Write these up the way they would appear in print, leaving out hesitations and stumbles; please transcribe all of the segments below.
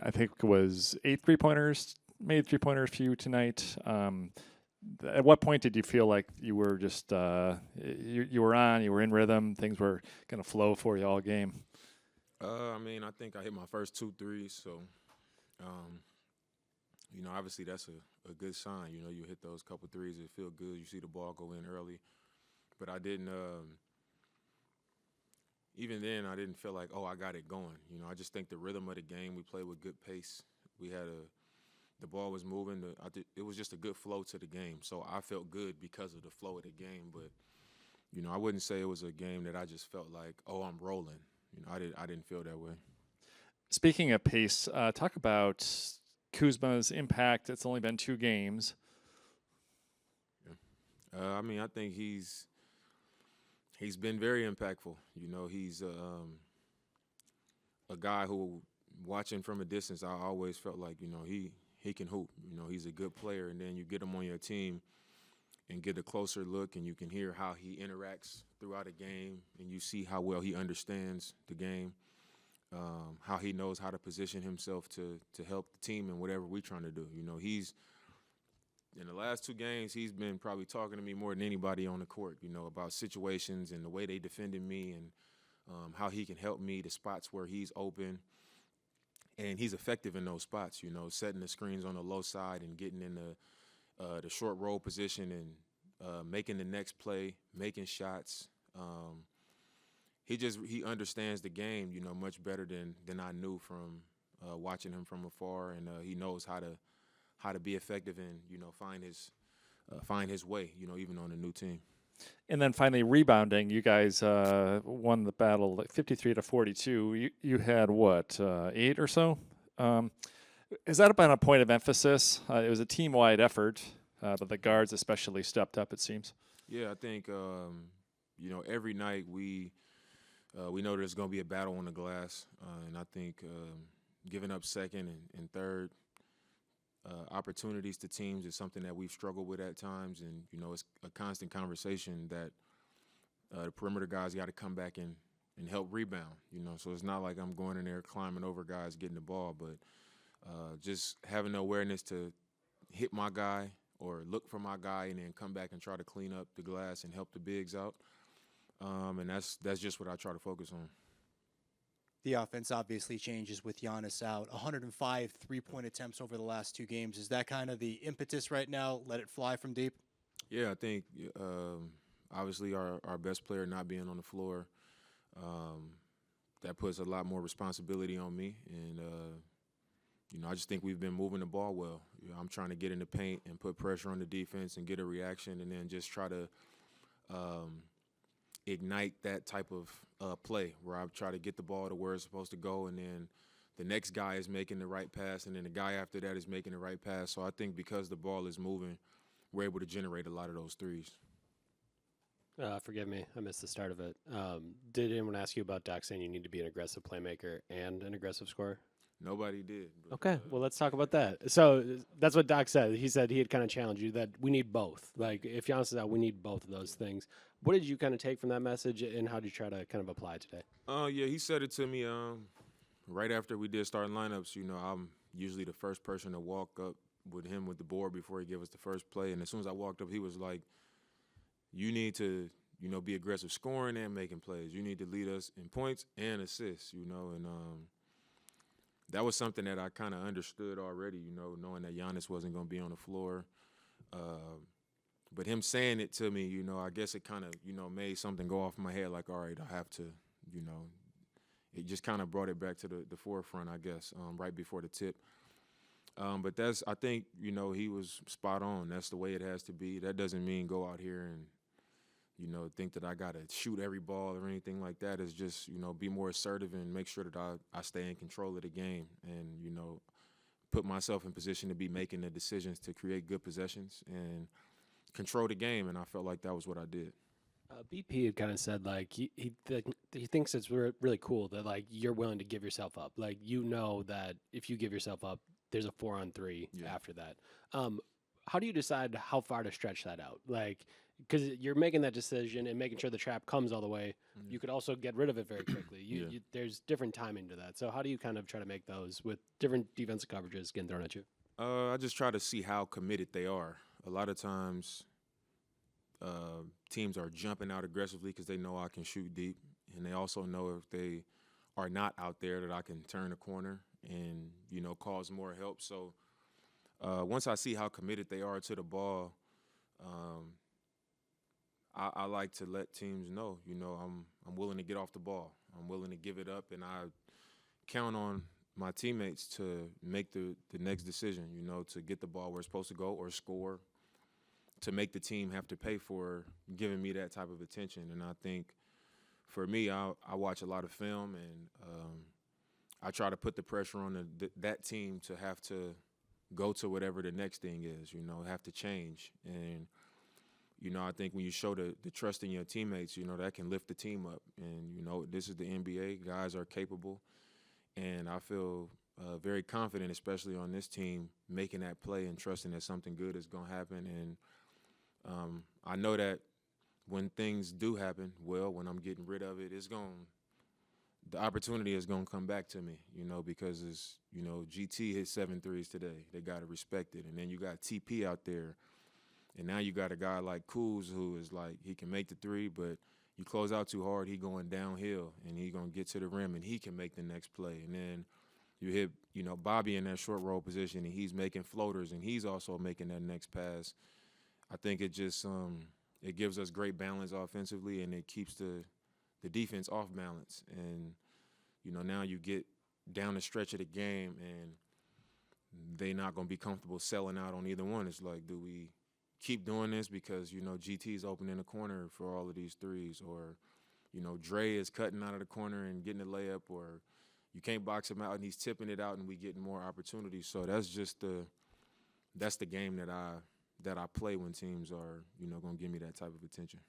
I think it was 8 3-pointers, made 3-pointers for you tonight. At what point did you feel like you were just you were on, you were in rhythm, things were going to flow for you all game? I mean, I think I hit my first 2 threes, so obviously that's a good sign. You hit those couple threes, it feel good. You see the ball go in early, but I didn't. Even then, I didn't feel like, oh, I got it going. I just think the rhythm of the game, we played with good pace. We had the ball was moving. It was just a good flow to the game. So I felt good because of the flow of the game. But, I wouldn't say it was a game that I just felt like, oh, I'm rolling. I didn't feel that way. Speaking of pace, talk about Kuzma's impact. It's only been 2 games. Yeah. I mean, I think he's been very impactful. He's a guy who, watching from a distance, I always felt like, he can hoop. He's a good player, and then you get him on your team and get a closer look, and you can hear how he interacts throughout a game, and you see how well he understands the game, how he knows how to position himself to help the team in whatever we're trying to do. He's in the last 2 games, he's been probably talking to me more than anybody on the court, about situations and the way they defended me and how he can help me, the spots where he's open. And he's effective in those spots, setting the screens on the low side and getting in the short roll position and making the next play, making shots. He understands the game, much better than I knew from watching him from afar, and he knows how to be effective and find his way, even on a new team. And then finally, rebounding. You guys won the battle like 53-42. You had what 8 or so? Has that been a point of emphasis? It was a team-wide effort, but the guards especially stepped up. It seems. Yeah, I think every night we know there's going to be a battle on the glass, and I think giving up second and third opportunities to teams is something that we've struggled with at times, and it's a constant conversation that the perimeter guys got to come back and help rebound. So it's not like I'm going in there climbing over guys getting the ball, but just having the awareness to hit my guy or look for my guy and then come back and try to clean up the glass and help the bigs out. And that's just what I try to focus on. The offense obviously changes with Giannis out. 105 3-point attempts over the last 2 games. Is that kind of the impetus right now? Let it fly from deep? Yeah, I think obviously our best player not being on the floor, that puts a lot more responsibility on me. And, I just think we've been moving the ball well. I'm trying to get in the paint and put pressure on the defense and get a reaction and then just try to ignite that type of play where I try to get the ball to where it's supposed to go, and then the next guy is making the right pass, and then the guy after that is making the right pass. So I think because the ball is moving, we're able to generate a lot of those threes. Forgive me, I missed the start of it. Did anyone ask you about Doc saying you need to be an aggressive playmaker and an aggressive scorer? Nobody did. But, okay, well, let's talk about that. So that's what Doc said. He said he had kind of challenged you that we need both. Like, if Giannis is out, we need both of those things. What did you kind of take from that message, and how did you try to kind of apply it today? Yeah, he said it to me right after we did starting lineups. I'm usually the first person to walk up with him with the board before he gave us the first play. And as soon as I walked up, he was like, you need to, be aggressive scoring and making plays. You need to lead us in points and assists, and that was something that I kind of understood already, knowing that Giannis wasn't going to be on the floor. But him saying it to me, I guess it kind of, made something go off in my head like, all right, I have to, it just kind of brought it back to the forefront, I guess, right before the tip. But I think, he was spot on. That's the way it has to be. That doesn't mean go out here and, think that I got to shoot every ball or anything like that. It's just, be more assertive and make sure that I stay in control of the game and, put myself in position to be making the decisions to create good possessions and control the game. And I felt like that was what I did. BP had kind of said, like, he thinks it's really cool that, like, you're willing to give yourself up. Like, that if you give yourself up, there's a 4-on-3 after that. How do you decide how far to stretch that out? Like, because you're making that decision and making sure the trap comes all the way. You could also get rid of it very quickly. There's different timing to that. So how do you kind of try to make those with different defensive coverages getting thrown at you? I just try to see how committed they are. A lot of times, teams are jumping out aggressively because they know I can shoot deep, and they also know if they are not out there that I can turn the corner and cause more help. So once I see how committed they are to the ball, I like to let teams know, I'm willing to get off the ball. I'm willing to give it up, and I count on my teammates to make the next decision, to get the ball where it's supposed to go or score, to make the team have to pay for giving me that type of attention. And I think for me, I watch a lot of film, and I try to put the pressure on that team to have to go to whatever the next thing is, have to change. And I think when you show the trust in your teammates, that can lift the team up. And, this is the NBA. Guys are capable. And I feel very confident, especially on this team, making that play and trusting that something good is going to happen. And I know that when things do happen, when I'm getting rid of it, the opportunity is going to come back to me, because GT hit 7 threes today. They got to respect it. And then you got TP out there. And now you got a guy like Kuz who is like, he can make the three, but you close out too hard, he going downhill, and he going to get to the rim, and he can make the next play. And then you hit, Bobby in that short roll position, and he's making floaters, and he's also making that next pass. I think it just it gives us great balance offensively, and it keeps the defense off balance. And, now you get down the stretch of the game, and they're not going to be comfortable selling out on either one. It's like, do we keep doing this because, GT's open in the corner for all of these threes, or, Dre is cutting out of the corner and getting a layup, or you can't box him out and he's tipping it out and we getting more opportunities. So that's just that's the game that I play when teams are, going to give me that type of attention.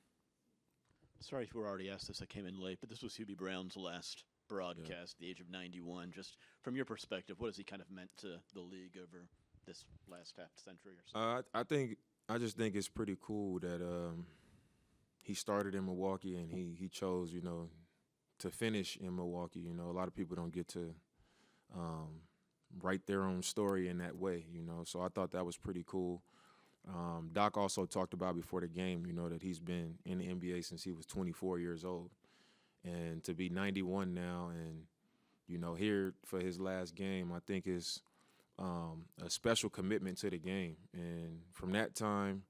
Sorry if we're already asked this, I came in late, but this was Hubie Brown's last broadcast, the age of 91. Just from your perspective, what has he kind of meant to the league over this last half century or so? I just think it's pretty cool that he started in Milwaukee and he chose, to finish in Milwaukee. A lot of people don't get to write their own story in that way, So I thought that was pretty cool. Doc also talked about before the game, that he's been in the NBA since he was 24 years old. And to be 91 now and, here for his last game, I think is a special commitment to the game. And from that time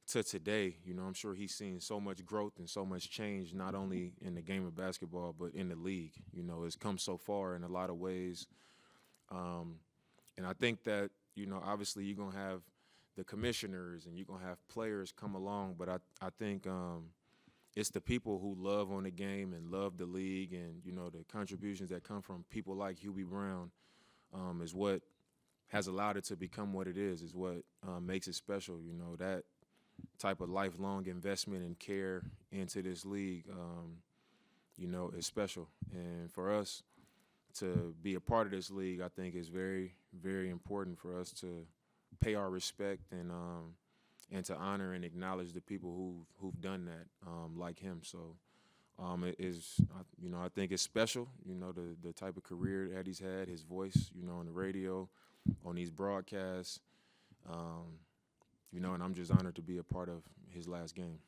to today, I'm sure he's seen so much growth and so much change, not only in the game of basketball, but in the league. It's come so far in a lot of ways. And I think that, obviously you're going to have the commissioners and you're going to have players come along, but I think it's the people who love on the game and love the league and, the contributions that come from people like Hubie Brown is what has allowed it to become what it is what makes it special. That type of lifelong investment and care into this league, is special. And for us to be a part of this league, I think is very, very important for us to pay our respect and to honor and acknowledge the people who've done that, like him. So it is, I think it's special, the type of career that he's had, his voice, on the radio, on these broadcasts, and I'm just honored to be a part of his last game.